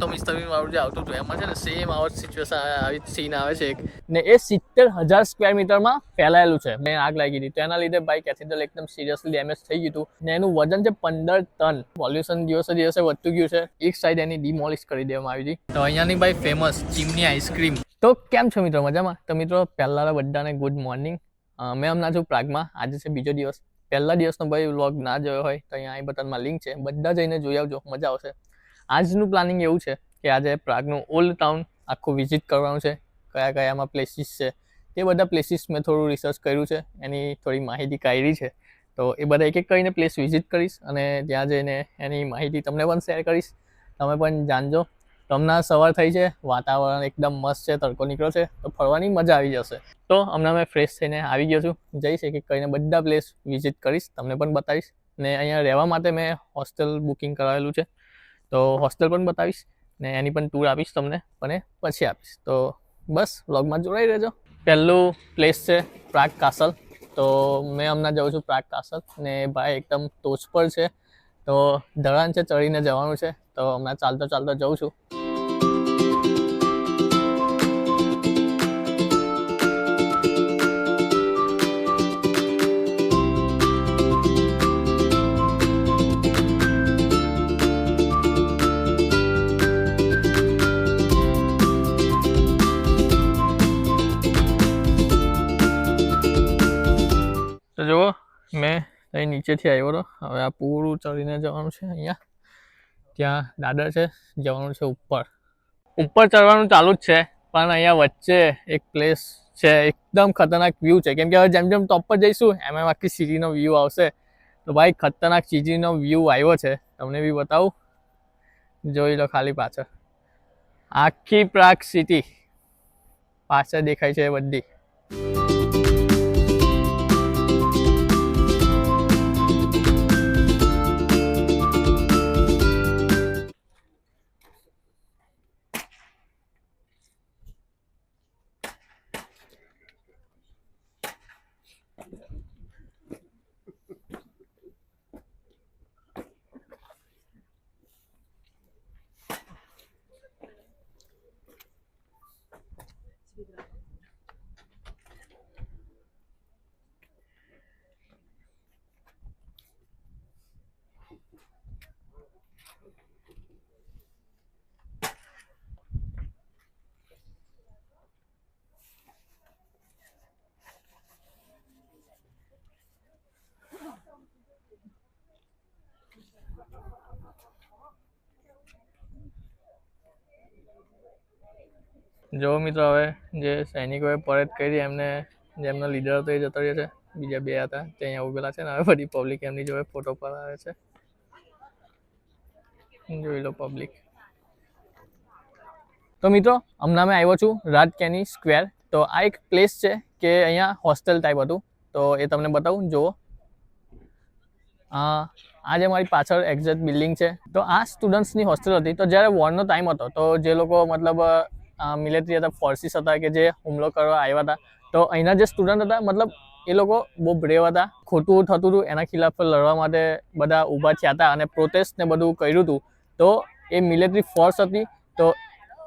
તો મિસ્ટર બીન વાળું જે આવતું હતું એમાં છે ને સેમ આવો સિચ્યુએશન આવી સીન આવે છે એક ને એ 70,000 સ્ક્વેર મીટરમાં ફેલાયેલું છે. મેં આગ લાગી હતી તો એના લીધે ભાઈ કેથીડ્રલ એકદમ સિરિયસલી ડેમેજ થઈ ગયું હતું ને એનું વજન છે 15 ટન. પોલ્યુશન દિવસે દિવસે વધતું ગયું છે. એક સાઈડ એની ડિમોલિશ કરી દેવામાં આવી હતી. તો અહીંયાની ભાઈ ફેમસ ચીમની આઈસ્ક્રીમ. તો કેમ છો મિત્રો, મજામાં? તો મિત્રો પહેલા બધાને ગુડ મોર્નિંગ. મેં હમણાં છું પ્રાગમાં. આજે છે બીજો દિવસ. પહેલા દિવસનો ભાઈ વ્લોગ ના જોયો હોય તો અહીંયા આઈ બટનમાં લિંક છે, બધા જઈને જોઈ આવજો, મજા આવશે. આજનું પ્લાનિંગ એવું છે કે આજે પ્રાગનું ઓલ્ડ ટાઉન આખું વિઝિટ કરવાનું છે. કયા કયામાં પ્લેસીસ છે તે બધા પ્લેસીસ મેં થોડું રિસર્ચ કર્યું છે, એની થોડી માહિતી કાઢી છે. તો એ બધા એક એક કરીને પ્લેસ વિઝિટ કરીશ અને ત્યાં જઈને એની માહિતી તમને પણ શેર કરીશ. તમે પણ જાણજો. તો હમણાં સવાર થઈ છે, વાતાવરણ એકદમ મસ્ત છે, તડકો નીકળ્યો છે, તો ફરવાની મજા આવી જશે. તો હમણાં મેં ફ્રેશ થઈને આવી ગયો છું, જઈશ એક એક કરીને બધા પ્લેસ વિઝિટ કરીશ, તમને પણ બતાવીશ. ને અહીંયા રહેવા માટે મેં હોસ્ટેલ બુકિંગ કરાવેલું છે, તો હોસ્ટેલ પણ બતાવીશ ને એની પણ ટૂર આપીશ તમને, પણ પછી આપીશ. તો બસ વ્લોગમાં જોડાઈ રહેજો. પહેલું પ્લેસ છે પ્રાગ કાસલ. તો મેં હમણાં જાઉં છું પ્રાગ કાસલ ને ભાઈ એકદમ ટોચ પર છે, તો ધરાન છે, ચડીને જવાનું છે. તો હમણાં ચાલતો ચાલતો જઉં છું. તો જુઓ, મેં અહીં નીચેથી આવ્યો હતો, હવે આ પૂરું ચડીને જવાનું છે. અહીંયા ત્યાં દાદર છે, જવાનું છે ઉપર. ઉપર ચડવાનું ચાલુ જ છે, પણ અહીંયા વચ્ચે એક પ્લેસ છે, એકદમ ખતરનાક વ્યૂ છે. કેમ કે હવે જેમ જેમ ટોપ પર જઈશું એમ એમ આખી સિટીનો વ્યૂ આવશે. તો ભાઈ ખતરનાક સિટીનો વ્યૂ આવ્યો છે, તમને બી બતાવું, જોઈ લો ખાલી પાછળ. આખી પ્રાગ સિટી પાછળ દેખાય છે બધી. જો મિત્રો, હવે જે સૈનિકોએ પરેડ કરી એમને જેમનો લીડર હતો એ જતો રહ્યો છે, બીજા બે હતા તે અહીંયા ઉભેલા છે ને હવે બધી પબ્લિક એમની જોડે ફોટો પડાવે છે. જોઈ લો પબ્લિક. તો મિત્રો હમણાં મેં આવ્યો છું રાજકેની સ્ક્વેર. તો આ એક પ્લેસ છે કે અહીંયા હોસ્ટેલ ટાઈપ હતું, તો એ તમને બતાવું. જુઓ, આ જે મારી પાછળ એક્ઝેક્ટ બિલ્ડિંગ છે, તો આ સ્ટુડન્ટ્સની હોસ્ટેલ હતી. તો જ્યારે વોરનો ટાઈમ હતો તો જે લોકો મતલબ મિલિટરી હતા, ફોર્સિસ હતા કે જે હુમલો કરવા આવ્યા હતા, તો અહીંના જે સ્ટુડન્ટ હતા મતલબ એ લોકો બહુ બ્રેવ હતા. ખોટું થતું હતું એના ખિલાફ લડવા માટે બધા ઊભા થયા હતા અને પ્રોટેસ્ટ ને બધું કર્યું હતું. તો એ મિલિટરી ફોર્સ હતી, તો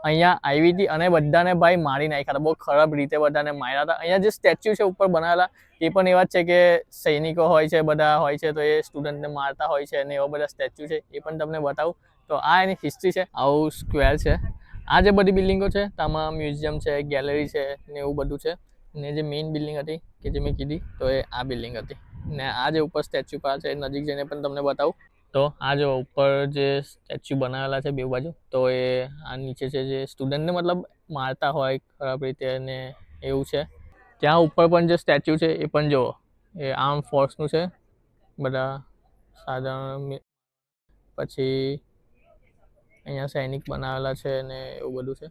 અહીંયા આવી હતી અને બધાને ભાઈ મારી નાખ્યા હતા, બહુ ખરાબ રીતે બધાને માર્યા હતા. અહીંયા જે સ્ટેચ્યુ છે ઉપર બનાવેલા એ પણ એવા જ છે કે સૈનિકો હોય છે, બધા હોય છે, તો એ સ્ટુડન્ટને મારતા હોય છે અને એવા બધા સ્ટેચ્યુ છે, એ પણ તમને બતાવું. તો આ એની હિસ્ટ્રી છે. આવું સ્ક્વેર છે. આ જે બધી બિલ્ડિંગો છે તેમાં મ્યુઝિયમ છે, ગેલેરી છે ને એવું બધું છે. ને જે મેઇન બિલ્ડિંગ હતી કે જે મેં કીધી તો એ આ બિલ્ડિંગ હતી. ને આ જે ઉપર સ્ટેચ્યુ પર છે નજીક જઈને પણ તમને બતાવું. તો આ જો ઉપર જે સ્ટેચ્યુ બનાવેલા છે બે બાજુ, તો એ આ નીચે છે જે સ્ટુડન્ટને મતલબ મારતા હોય ખરાબ રીતે ને એવું છે. ત્યાં ઉપર પણ જે સ્ટેચ્યુ છે એ પણ જુઓ, એ આર્મ ફોર્સનું છે, બધા સાધારણ. પછી અહીંયા સૈનિક બનાવેલા છે ને એવું બધું છે.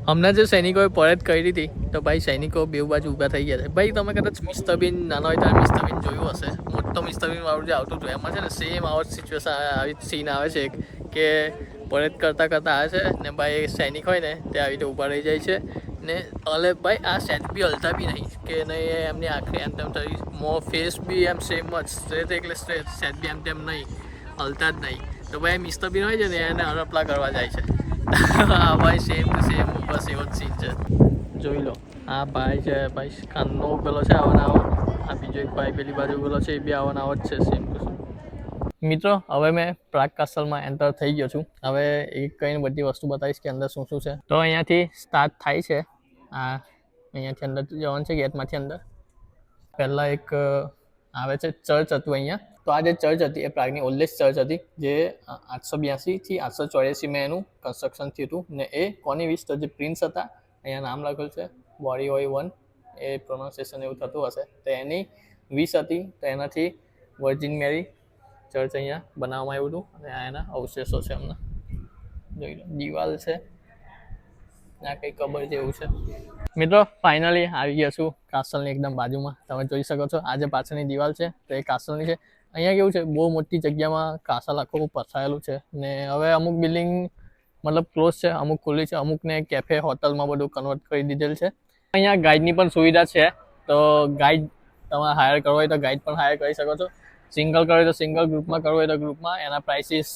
હમણાં જે સૈનિકોએ પરત કરી હતી તો ભાઈ સૈનિકો બે બાજુ ઊભા થઈ ગયા છે. ભાઈ તમે કદાચ મિસ્ટર બીન નાનો હોય ત્યારે મિસ્ટર બીન જોયું હશે, મોટો મિસ્ટર બીન વાળું જે આવતું હતું એમાં છે ને સેમ આવો સિચ્યુએશન આવી સીન આવે છે કે પરત કરતાં કરતાં આવે છે ને ભાઈ સૈનિક હોય ને તે આવી રીતે ઊભા રહી જાય છે ને હલે ભાઈ આ સેટ બી હલતા બી નહીં કે નહીં એમની આંખે એમ તેમ થઈ ફેસ બી એમ સેમ જ સ્ટ્રેટ એટલે સ્ટ્રેટ સેટ બી એમ તેમ નહીં હલતા જ નહીં. તો ભાઈ મિસ્ટર બીન હોય છે ને એને હરપલા કરવા જાય છે. હા ભાઈ સેમ ટુ સેમ બસ એવો જ સીન છે. જોઈ લો આ ભાઈ છે, ભાઈ કાનનો પેલો છે આવો આવો, આ બીજો એક ભાઈ પેલી બાજુ પેલો છે એ બી આવો આવો જ છે સેમ ટુ સેમ. મિત્રો હવે મેં પ્રાગ કાસલમાં એન્ટર થઈ ગયો છું. હવે એક કઈને બધી વસ્તુ બતાવીશ કે અંદર શું શું છે. તો અહીંયાથી સ્ટાર્ટ થાય છે, આ અહીંયાથી અંદર જવાનું છે ગેટમાંથી અંદર. પહેલાં એક આવે છે ચર્ચ હતું અહીંયા. તો આ જે ચર્ચ હતી એ પ્રાગની ઓલ્ડેસ્ટ ચર્ચ હતી જે 882 થી 884 એનું કન્સ્ટ્રક્શન થયું હતું ને એ કોની વિશ તો જે પ્રિન્સ હતા, અહીંયા નામ લખેલું છે બોરીઓય 1, એ પ્રોનાઉન્સિએશન એવું થતું હશે, તો એની વિશ હતી. તો એનાથી વર્જિન મેરી ચર્ચ અહીંયા બનાવવામાં આવ્યું હતું અને આ એના અવશેષો છે. હમણાં જોઈ લો દિવાલ છે, આ કંઈ કબર જેવું છે. મિત્રો ફાઇનલી આવી ગયા છું કાસલની એકદમ બાજુમાં. તમે જોઈ શકો છો આ જે પાછળની દિવાલ છે તો એ કાસલની છે. અહીંયા કેવું છે બહુ મોટી જગ્યામાં કાસલ આખું પથરાયેલું છે ને હવે અમુક બિલ્ડિંગ મતલબ ક્લોઝ છે, અમુક ખુલ્લી છે, અમુકને કેફે હોટલમાં બધું કન્વર્ટ કરી દીધેલ છે. અહીંયા ગાઈડની પણ સુવિધા છે, તો ગાઈડ તમારે હાયર કરવો હોય તો ગાઈડ પણ હાયર કરી શકો છો. સિંગલ કરવો હોય તો સિંગલ, ગ્રુપમાં કરવો હોય તો ગ્રુપમાં. એના પ્રાઇસીસ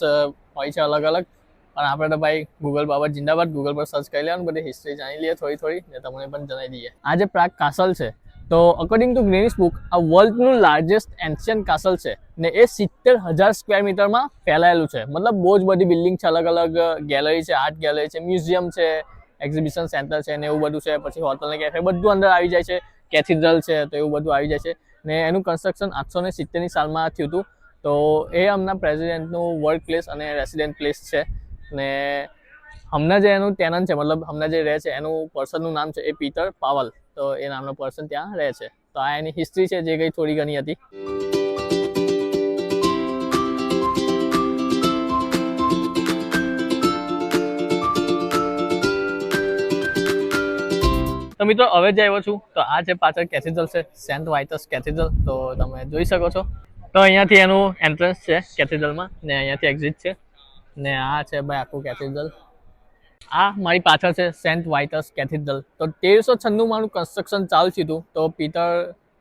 હોય છે અલગ અલગ. પણ આપણે તો ભાઈ ગૂગલ બાબત જિંદાબાદ, ગૂગલ પર સર્ચ કરી લેવાનું, બધી હિસ્ટ્રી જાણી લઈએ થોડી ને તમને પણ જણાવી દઈએ. આ જે પ્રાગ કાસલ છે તો અકોર્ડિંગ ટુ ગ્રીનિશ બુક આ વર્લ્ડનું લાર્જેસ્ટ એન્શિયન્ટ કાસલ છે ને એ 70,000 સ્ક્વેર મીટરમાં ફેલાયેલું છે. મતલબ બહુ જ બધી બિલ્ડિંગ છે, અલગ અલગ ગેલેરી છે, આર્ટ ગેલેરી છે, મ્યુઝિયમ છે, એક્ઝિબિશન સેન્ટર છે ને એવું બધું છે. પછી હોટલ ને કેફે બધું અંદર આવી જાય છે, કેથીડ્રલ છે તો એવું બધું આવી જાય છે. ને એનું કન્સ્ટ્રક્શન 870ની સાલમાં થયું હતું. તો એ હમણાં પ્રેસિડેન્ટનું વર્ક પ્લેસ અને રેસિડેન્ટ પ્લેસ છે. ને હમણાં જે એનું ટેનન્ટ છે, મતલબ હમણાં જે રહે છે એનું પર્સનનું નામ છે એ પીટર પાવલ. તો એ નામનો પર્સન ત્યાં રહે છે. તો આ એની હિસ્ટ્રી છે જે કંઈ થોડી ઘણી હતી. તો મિત્રો હવે જ આવ્યો છું તો આ જે પાછળ કેથીડ્રલ છે સેન્ટ વાઇટસ કેથીડ્રલ, તો તમે જોઈ શકો છો. તો અહીંયાથી એનું એન્ટ્રન્સ છે કેથીડ્રલમાં ને અહીંયાથી એક્ઝિટ છે ને આ છે ભાઈ આખું કેથીડ્રલ. આ મારી પાછળ છે સેન્ટ વાઇટસ કેથીડ્રલ. તો 1396માં કન્સ્ટ્રક્શન ચાલુ થયું હતું. તો પીટર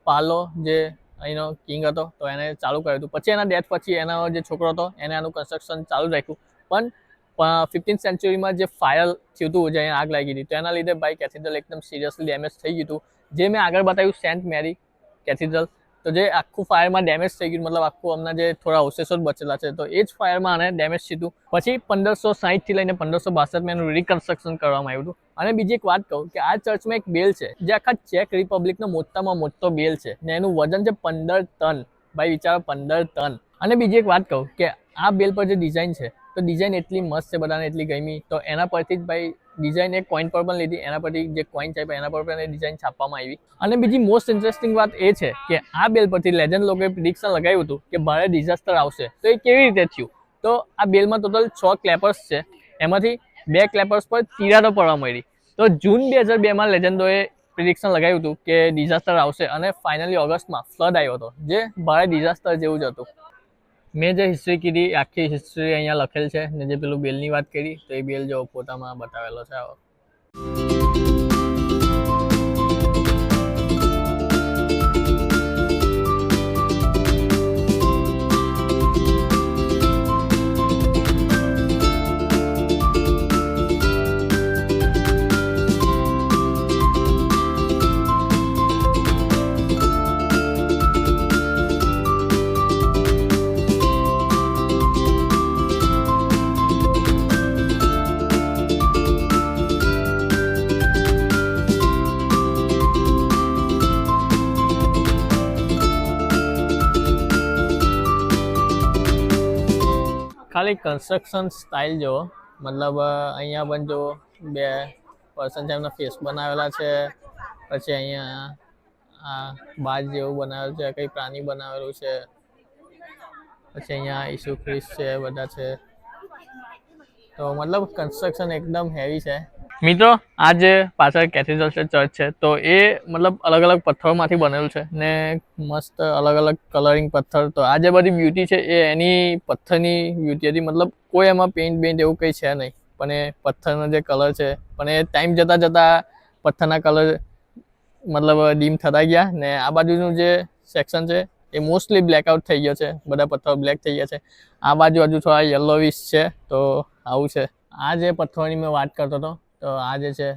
પાલો જે અહીંનો કિંગ હતો તો એને ચાલુ કર્યું હતું. પછી એના ડેથ પછી એનો જે છોકરો હતો એને આનું કન્સ્ટ્રક્શન ચાલુ રાખ્યું. પણ 15th સેન્ચુરીમાં જે ફાયર થયું હતું, જે અહીંયા આગ લાગી હતી, તો એના લીધે ભાઈ કેથીડ્રલ એકદમ સિરિયસલી ડેમેજ થઈ ગયું હતું. જે મેં આગળ બતાવ્યું સેન્ટ મેરી કેથીડ્રલ, તો જે આખું ફાયરમાં ડેમેજ થઈ ગયું, મતલબ આખું હમણાં જે થોડા અવશેષો જ બચેલા છે તો એ જ ફાયરમાં આને ડેમેજ થયું હતું. પછી 1560થી લઈને 1562માં એનું રિકન્સ્ટ્રક્શન કરવામાં આવ્યું હતું. અને બીજી એક વાત કહું કે આ ચર્ચમાં એક બેલ છે જે આખા ચેક રિપબ્લિકનો મોટામાં મોટો બેલ છે ને એનું વજન છે 15 ટન. ભાઈ વિચારો 15 ટન. અને બીજી એક વાત કહું કે આ બેલ પર જે ડિઝાઇન છે તો ડિઝાઇન એટલી મસ્ત છે, બધાને એટલી ગમી. તો એના પરથી જ ભાઈ ડિઝાઇન એક કોઈન પર પણ લીધી, એના પરથી જે કોઈન છે એના પર પણ ડિઝાઇન છાપવામાં આવી. અને બીજી મોસ્ટ ઇન્ટરેસ્ટિંગ વાત એ છે કે આ બેલ પરથી લેજન્ડ લોકોએ પ્રિડિક્શન લગાવ્યું હતું કે ભારે ડિઝાસ્ટર આવશે. તો એ કેવી રીતે થયું? તો આ બેલમાં ટોટલ 6 ક્લેપર્સ છે, એમાંથી 2 ક્લેપર્સ પર તિરાડો પડવા મળી. તો જૂન 2002માં લેજન્ડોએ પ્રિડિક્શન લગાવ્યું હતું કે ડિઝાસ્ટર આવશે અને ફાઇનલી ઓગસ્ટમાં ફ્લડ આવ્યો હતો જે ભારે ડિઝાસ્ટર જેવું જ હતું. મેં જે હિસ્ટ્રી કીધી આખી હિસ્ટ્રી અહીંયા લખેલ છે ને જે પેલું બેલની વાત કરી તો એ બેલ જો ફોટામાં બતાવેલો છે. આવો ખાલી કન્સ્ટ્રક્શન સ્ટાઇલ જો, મતલબ અહીંયા પણ જો 2 પર્સન છે એમના ફેસ બનાવેલા છે. પછી અહીંયા આ બાજ જેવું બનાવેલું છે, કંઈ પ્રાણી બનાવેલું છે. પછી અહીંયા ઈસુ ખ્રિસ્ત છે, બધા છે. તો મતલબ કન્સ્ટ્રક્શન એકદમ હેવી છે. મિત્રો આ જે પાછળ કેથેડ્રલ છે ચર્ચ છે તો એ મતલબ અલગ અલગ પથ્થરોમાંથી બનેલું છે ને મસ્ત અલગ અલગ કલરિંગ પથ્થર. તો આ જે બધી બ્યુટી છે એ એની પથ્થરની બ્યુટી હતી, મતલબ કોઈ એમાં પેઇન્ટ એવું કંઈ છે નહીં, પણ એ પથ્થરનો જે કલર છે પણ એ ટાઈમ જતાં જતાં પથ્થરના કલર મતલબ ડીમ થતા ગયા ને આ બાજુનું જે સેક્શન છે એ મોસ્ટલી બ્લેકઆઉટ થઈ ગયો છે, બધા પથ્થરો બ્લેક થઈ ગયા છે. આ બાજુ હજુ થોડા યલોવિશ છે. તો આવું છે. આ જે પથ્થરોની મેં વાત કરતો હતો તો આ જે છે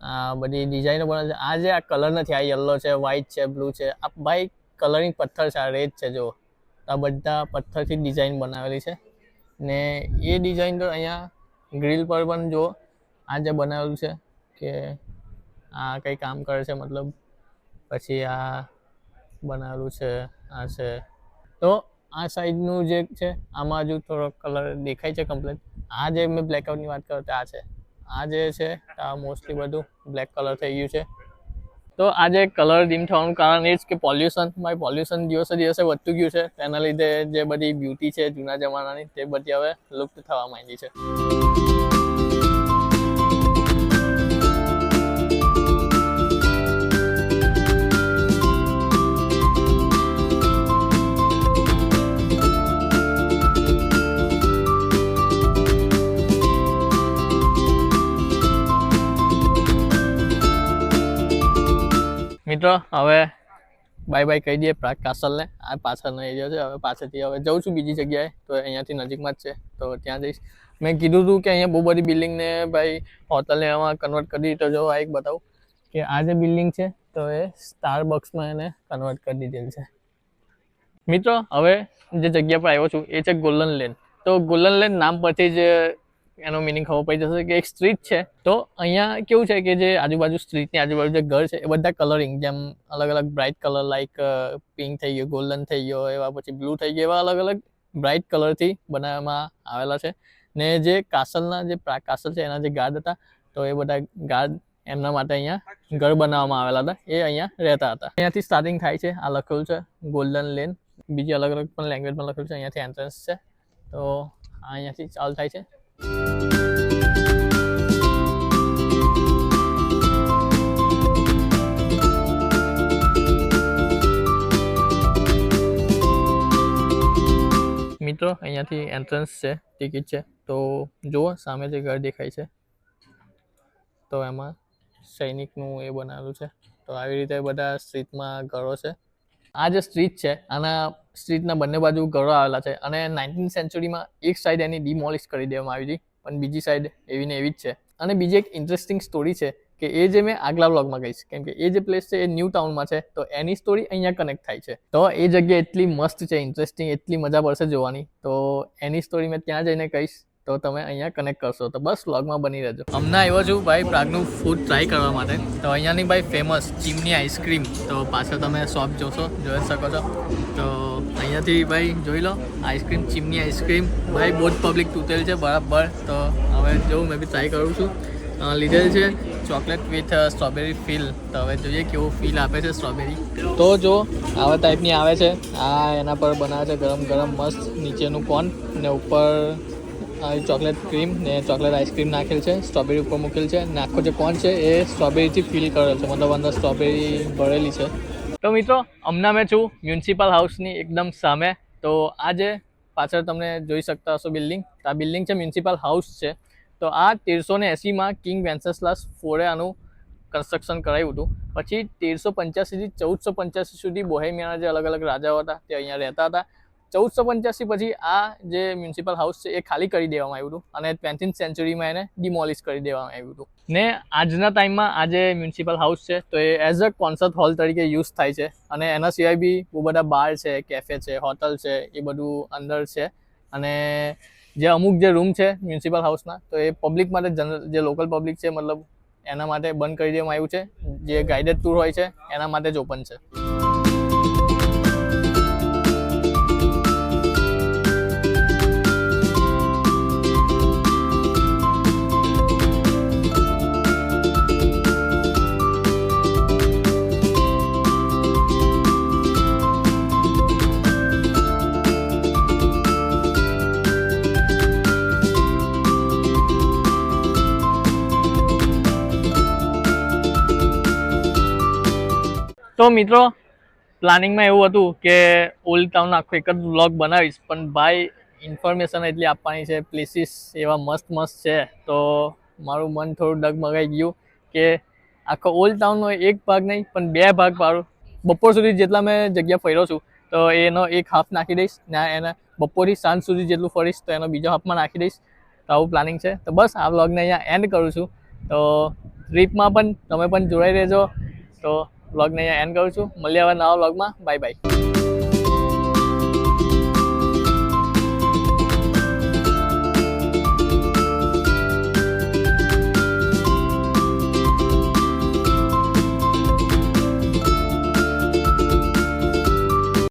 આ બધી ડિઝાઇનો બને છે. આ જે આ કલર નથી, આ યલો છે, વ્હાઇટ છે, બ્લુ છે, આ ભાઈ કલરિંગ પથ્થર છે, આ રેડ છે. જો આ બધા પથ્થરથી ડિઝાઇન બનાવેલી છે ને એ ડિઝાઇન તો અહીંયા ગ્રીલ પર પણ જો આ જે બનાવેલું છે કે આ કંઈ કામ કરે છે, મતલબ પછી આ બનાવેલું છે, આ છે. તો આ સાઈડનું જે છે આમાં હજુ થોડો કલર દેખાય છે કમ્પ્લીટ. આ જે મેં બ્લેકઆઉટની વાત કરું તો આ છે, આ જે છે આ મોસ્ટલી બધું બ્લેક કલર થઈ ગયું છે. તો આ જે કલર ડીમ થવાનું કારણ એ જ કે પોલ્યુશન દિવસે દિવસે વધતું ગયું છે. તેના લીધે જે બધી બ્યુટી છે જૂના જમાનાની તે બધી હવે લુપ્ત થવા માંડી છે. મિત્રો હવે બાય બાય કહી દઈએ પ્રાગ કાસલને. આ પાછળનો એરિયો છે. હવે પાછળથી હવે જઉં છું બીજી જગ્યાએ, તો અહીંયાથી નજીકમાં જ છે તો ત્યાં જઈશ. મેં કીધું હતું કે અહીંયા બહુ બધી બિલ્ડિંગને ભાઈ હોટલને એમાં કન્વર્ટ કરી દીધી. તો જો આ એક બતાવું કે આ જે બિલ્ડિંગ છે તો એ સ્ટારબક્સમાં એને કન્વર્ટ કરી દીધેલ છે. મિત્રો હવે જે જગ્યા પર આવ્યો છું એ છે ગોલ્ડન લેન. તો ગોલ્ડન લેન નામ પરથી જ એનો મિનિંગ ખબર પડી જશે કે એક સ્ટ્રીટ છે. તો અહીંયા કેવું છે કે જે આજુબાજુ સ્ટ્રીટની આજુબાજુ જે ઘર છે એ બધા કલરિંગ, જેમ અલગ અલગ બ્રાઇટ કલર લાઈક પિંક થઈ ગયો, ગોલ્ડન થઈ ગયો, એવા પછી બ્લુ થઈ ગયો, એવા અલગ અલગ બ્રાઇટ કલરથી બનાવવામાં આવેલા છે. ને જે કાસલના જે પ્રાગ કાસલ છે એના જે ગાર્ડ હતા તો એ બધા ગાર્ડ એમના માટે અહીંયા ઘર બનાવવામાં આવેલા હતા, એ અહીંયા રહેતા હતા. અહીંયાથી સ્ટાર્ટિંગ થાય છે. આ લખેલું છે ગોલ્ડન લેન, બીજી અલગ અલગ પણ લેંગ્વેજમાં લખેલું છે. અહીંયાથી એન્ટ્રન્સ છે. તો અહીંયાથી ચાલુ થાય છે. મિત્રો અહીંયાથી એન્ટ્રન્સ છે, ટિકિટ છે. તો જુઓ સામે જે ઘર દેખાય છે તો એમાં સૈનિકનું એ બનાવેલું છે. તો આવી રીતે બધા સ્ટ્રીટમાં ઘરો છે. આ જે સ્ટ્રીટ છે આના સ્ટ્રીટના બંને બાજુ ઘરો આવેલા છે અને 19th સેન્ચુરીમાં એક સાઈડ એની ડિમોલિશ કરી દેવામાં આવી હતી, પણ બીજી સાઈડ એવી ને એવી જ છે. અને બીજી એક ઇન્ટરેસ્ટિંગ સ્ટોરી છે કે એ જે મેં આગલા વ્લોગમાં કહીશ, કેમ કે એ જે પ્લેસ છે એ ન્યૂ ટાઉનમાં છે તો એની સ્ટોરી અહીંયા કનેક્ટ થાય છે. તો એ જગ્યા એટલી મસ્ત છે, ઇન્ટરેસ્ટિંગ, એટલી મજા પડશે જોવાની. તો એની સ્ટોરી મેં ત્યાં જઈને કહીશ તો તમે અહીંયા કનેક્ટ કરશો. તો બસ વ્લોગમાં બની રહેજો. હમણાં આવ્યો છું ભાઈ પ્રાગનું ફૂડ ટ્રાય કરવા માટે. તો અહીંયાની ભાઈ ફેમસ ચીમની આઈસ્ક્રીમ, તો પાછળ તમે શોપ જોઈ શકો છો. તો અહીંયાથી ભાઈ જોઈ લો આઈસ્ક્રીમ, ચીમની આઈસ્ક્રીમ. ભાઈ બહુ જ પબ્લિક તૂટેલ છે બરાબર. તો હવે જોઉં મેં બી ટ્રાય કરું છું. લીધેલ છે ચોકલેટ વિથ સ્ટ્રોબેરી ફીલ. તો હવે જોઈએ કેવું ફીલ આપે છે સ્ટ્રોબેરી. તો જો આવા ટાઈપની આવે છે. આ એના પર બનાવે છે ગરમ ગરમ મસ્ત, નીચેનું કોન ને ઉપર ચોકલેટ ક્રીમ ને ચોકલેટ આઈસ્ક્રીમ નાખેલ છે, સ્ટ્રોબેરી ઉપર મૂકેલ છે ને આખો જે કોન છે એ સ્ટ્રોબેરીથી ફિલ કરેલ છે, મતલબ અંદર સ્ટ્રોબેરી ભરેલી છે. તો મિત્રો હમણાં મેં છું મ્યુનિસિપલ હાઉસની એકદમ સામે. તો આ જે પાછળ તમને જોઈ શકતા હશો બિલ્ડિંગ, આ બિલ્ડિંગ છે મ્યુનિસિપલ હાઉસ છે. તો આ 1380માં કિંગ વેન્સેસ્લાસ ફોરે આનું કન્સ્ટ્રક્શન કરાવ્યું હતું. પછી 1385થી 1485 સુધી બોહેમિયાના જે અલગ અલગ રાજાઓ હતા તે અહીંયા રહેતા હતા. 1485 પછી આ જે મ્યુનિસિપલ હાઉસ છે એ ખાલી કરી દેવામાં આવ્યું હતું અને 20th સેન્ચુરીમાં એને ડિમોલિશ કરી દેવામાં આવ્યું હતું. ને આજના ટાઈમમાં આ જે મ્યુનિસિપલ હાઉસ છે તો એ એઝ અ કોન્સર્ટ હોલ તરીકે યુઝ થાય છે. અને એના સિવાય બી બહુ બધા બાર છે, કેફે છે, હોટલ છે, એ બધું અંદર છે. અને જે અમુક જે રૂમ છે મ્યુનિસિપલ હાઉસના તો એ પબ્લિક માટે, જે લોકલ પબ્લિક છે મતલબ એના માટે બંધ કરી દેવામાં આવ્યું છે. જે ગાઈડેડ ટૂર હોય છે એના માટે જ ઓપન છે. મિત્રો પ્લાનિંગમાં એવું હતું કે ઓલ્ડ ટાઉન આખો એક જ વ્લોગ બનાવીશ, પણ ભાઈ ઇન્ફોર્મેશન એટલી આપવાની છે, પ્લેસીસ એવા મસ્ત મસ્ત છે, તો મારું મન થોડું ડગમગાઈ ગયું કે આખો ઓલ્ડ ટાઉનનો એક ભાગ નહીં પણ 2 ભાગ પાડું. બપોર સુધી જેટલા મેં જગ્યા ફર્યો છું તો એનો એક હાફ નાખી દઈશ ને એને બપોરથી સાંજ સુધી જેટલું ફરીશ તો એનો બીજો હાફમાં નાખી દઈશ. તો આવું પ્લાનિંગ છે. તો બસ આ વ્લોગને અહીંયા એન્ડ કરું છું. તો ટ્રીપમાં પણ તમે પણ જોડાઈ રહેજો. તો વ્લોગને અહીંયા એન્ડ કરું છું. મળીએ હવે નવા વ્લોગમાં. Bye bye.